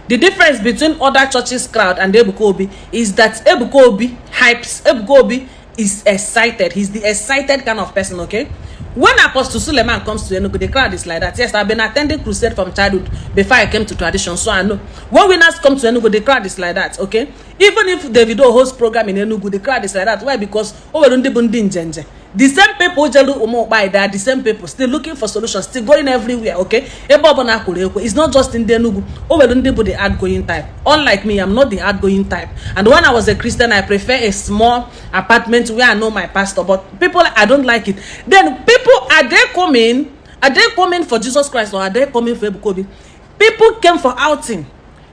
The difference between other churches crowd and Ebuka Obi is that Ebuka Obi hypes. Ebuka Obi is excited. He's the excited kind of person, okay? When Apostle Suleiman comes to Enugu, the crowd is like that. Yes, I've been attending crusade from childhood before I came to tradition, so I know. When winners come to Enugu, the crowd is like that, okay? Even if Davido hosts program in Enugu, the crowd is like that. Why? Because the same people they are the same people still looking for solutions, still going everywhere, okay? It's not just in the Enugu. The outgoing type. Unlike me, I'm not the outgoing type. And when I was a Christian, I prefer a small apartment where I know my pastor. But people, I don't like it. Then people, are they coming? Are they coming for Jesus Christ, or are they coming for Ebuka Obi? People came for outing.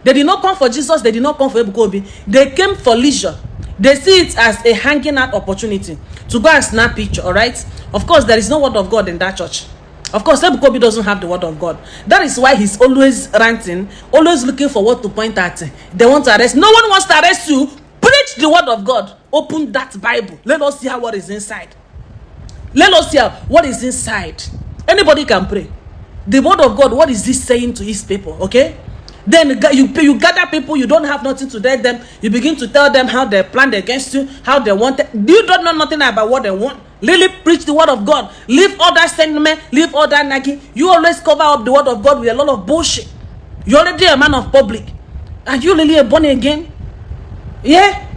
They did not come for Jesus. They did not come for Ebuka Obi. They came for leisure. They see it as a hanging out opportunity to go and snap picture, all right? Of course, there is no word of God in that church. Of course, Ebuka Obi doesn't have the word of God. That is why he's always ranting, always looking for what to point at. They want to arrest. No one wants to arrest you. Preach the word of God. Open that Bible. Let us see what is inside. Let us see what is inside. Anybody can pray. The word of God, what is this saying to his people, okay? Then you gather people, you don't have nothing to tell them. You begin to tell them how they planned against you, how they want it. You don't know nothing about what they want. Really preach the word of God. Leave all that sentiment, leave all that nagging. You always cover up the word of God with a lot of bullshit. You're already a man of public. Are you really a born again? Yeah?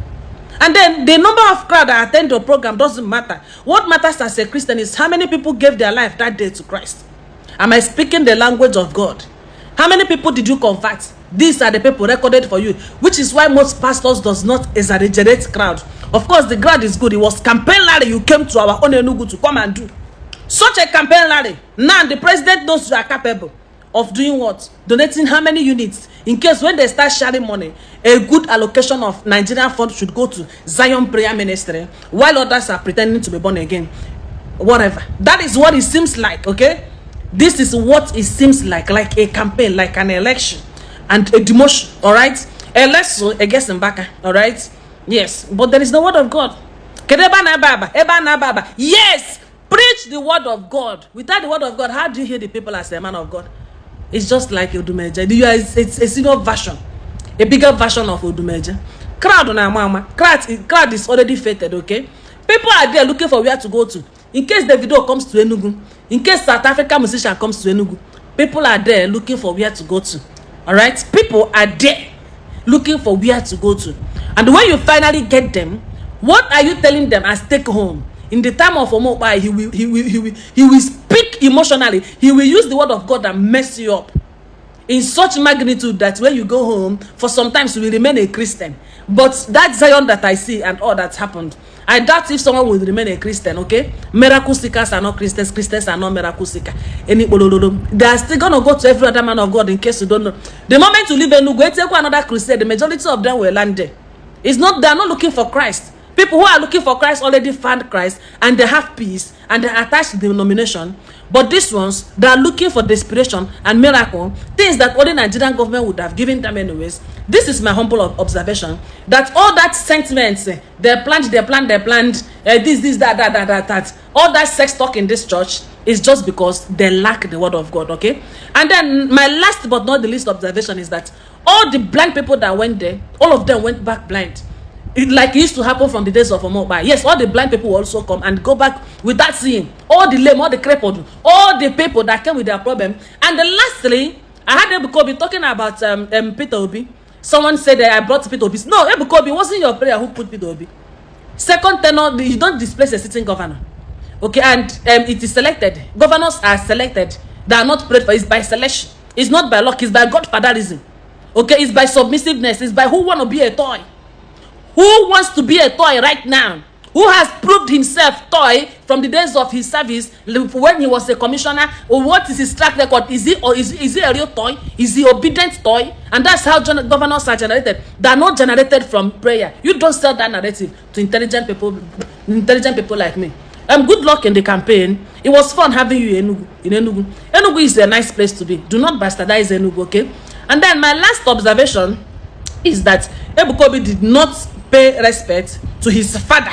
And then the number of crowd that attend your program doesn't matter. What matters as a Christian is how many people gave their life that day to Christ. Am I speaking the language of God? How many people did you convert? These are the people recorded for you, which is why most pastors does not exaggerate crowd. Of course, the crowd is good. It was campaign rally you came to our own Enugu to come and do. Such a campaign rally. Now the president knows you are capable of doing what? Donating how many units? In case when they start sharing money, a good allocation of Nigerian funds should go to Zion Prayer Ministry, while others are pretending to be born again. Whatever. That is what it seems like, okay? This is what it seems like a campaign, like an election and a demotion, all right? Election against Mbaka, all right? Yes, but there is no word of God. Yes, preach the word of God. Without the word of God, how do you hear the people as a man of God? It's just like Odumeje. It's a senior version, a bigger version of Odumeje. Crowd is already fated, okay? People are there looking for where to go to. In case the video comes to Enugu, in case South African musician comes to Enugu, people are there looking for where to go to. All right? People are there looking for where to go to. And when you finally get them, what are you telling them as take home? In the time of Omobai, he will speak emotionally. He will use the word of God and mess you up in such magnitude that when you go home, for sometimes you will remain a Christian. But that Zion that I see and all that happened, I doubt if someone will remain a Christian, okay? Miracle seekers are not Christians. Christians are not miracle seekers. They are still going to go to every other man of God in case you don't know. The moment you leave Enugu, take another crusade, the majority of them will land there. It's not, they are not looking for Christ. People who are looking for Christ already found Christ and they have peace and they are attached to the denomination. But these ones, they are looking for desperation and miracle, things that only Nigerian government would have given them anyways. This is my humble observation, that all that sentiments, they planned, this, that, all that sex talk in this church is just because they lack the word of God, okay? And then my last but not the least observation is that all the blind people that went there, all of them went back blind. Like it used to happen from the days of Omobai. Yes, all the blind people will also come and go back without seeing. All the lame, all the crippled, all the people that came with their problem. And then lastly, I had Ebuka Obi talking about Peter Obi. Someone said that I brought Peter Obi. No, Ebuka Obi, wasn't your prayer who put Peter Obi. Second tenor, you don't displace a sitting governor. Okay, and it is selected. Governors are selected. They are not prayed for. It's by selection. It's not by luck. It's by godfatherism. Okay, it's by submissiveness. It's by who want to be a toy. Who wants to be a toy right now? Who has proved himself toy from the days of his service when he was a commissioner? Or what is his track record? Is he a real toy? Is he obedient toy? And that's how governors are generated. They are not generated from prayer. You don't sell that narrative to intelligent people like me. Good luck in the campaign. It was fun having you in Enugu. Enugu is a nice place to be. Do not bastardize Enugu, okay? And then my last observation is that Ebuka Obi did not pay respect to his father.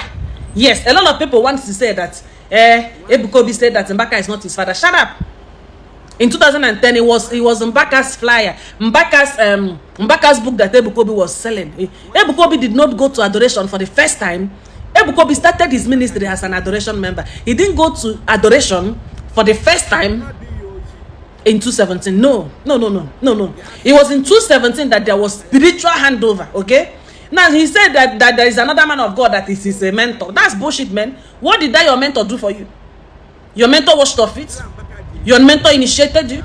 Yes, a lot of people want to say that Ebuka Obi said that Mbaka is not his father. Shut up. In 2010, it was Mbaka's flyer, Mbaka's book that Ebuka Obi was selling. Ebuka Obi did not go to adoration for the first time. Ebuka Obi started his ministry as an adoration member. He didn't go to adoration for the first time in 2017. No. It was in 2017 that there was spiritual handover. Okay. Now he said that there is another man of God that is his mentor. That's bullshit, man. What did your mentor do for you? Your mentor washed off it. Your mentor initiated you.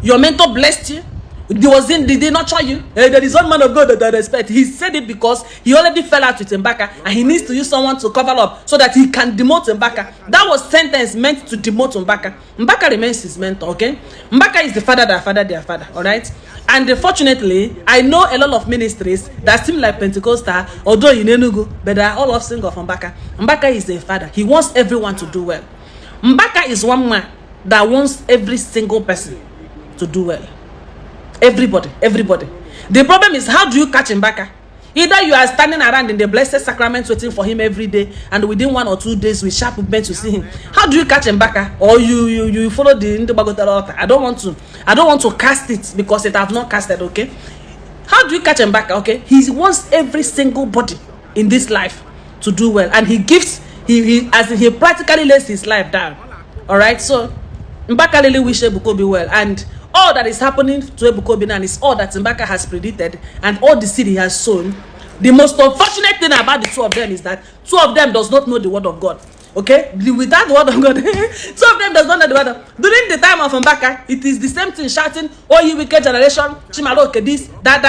Your mentor blessed you. Did they nurture you? There is one man of God that I respect. He said it because he already fell out with Mbaka, and he needs to use someone to cover up so that he can demote Mbaka. That was sentence meant to demote Mbaka. Mbaka remains his mentor, okay? Mbaka is the father that fathered their father, all right? And fortunately, I know a lot of ministries that seem like Pentecostal, although in Enugu, but they are all offspring of Mbaka. Mbaka is a father. He wants everyone to do well. Mbaka is one man that wants every single person to do well. Everybody. The problem is, how do you catch Mbaka? Either you are standing around in the blessed sacrament waiting for him every day, and within 1 or 2 days we sharp meant to see him. How do you catch Mbaka? Or you follow the Ndubagota altar? I don't want to cast it because it have not casted. Okay, how do you catch Mbaka? Okay, he wants every single body in this life to do well, and he gives he practically lays his life down. All right, so Mbaka really wish Ebuka Obi well, and all that is happening to Ebuka Obi now is all that Mbaka has predicted and all the seed he has sown. The most unfortunate thing about the two of them is that two of them does not know the word of God. Okay, without the word of God, two of them does not know the word of God. During the time of Mbaka, it is the same thing shouting, "Oh, you wicked generation, Chimaloke this, that."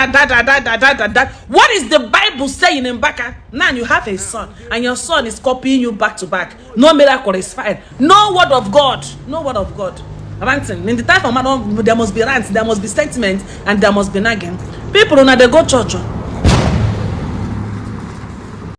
What is the Bible saying in Mbaka? Now you have a son, and your son is copying you back to back. No miracle is fine. No word of God. No word of God. Ranting. In the time of man, there must be rants, there must be sentiment, and there must be nagging. People, now they go church.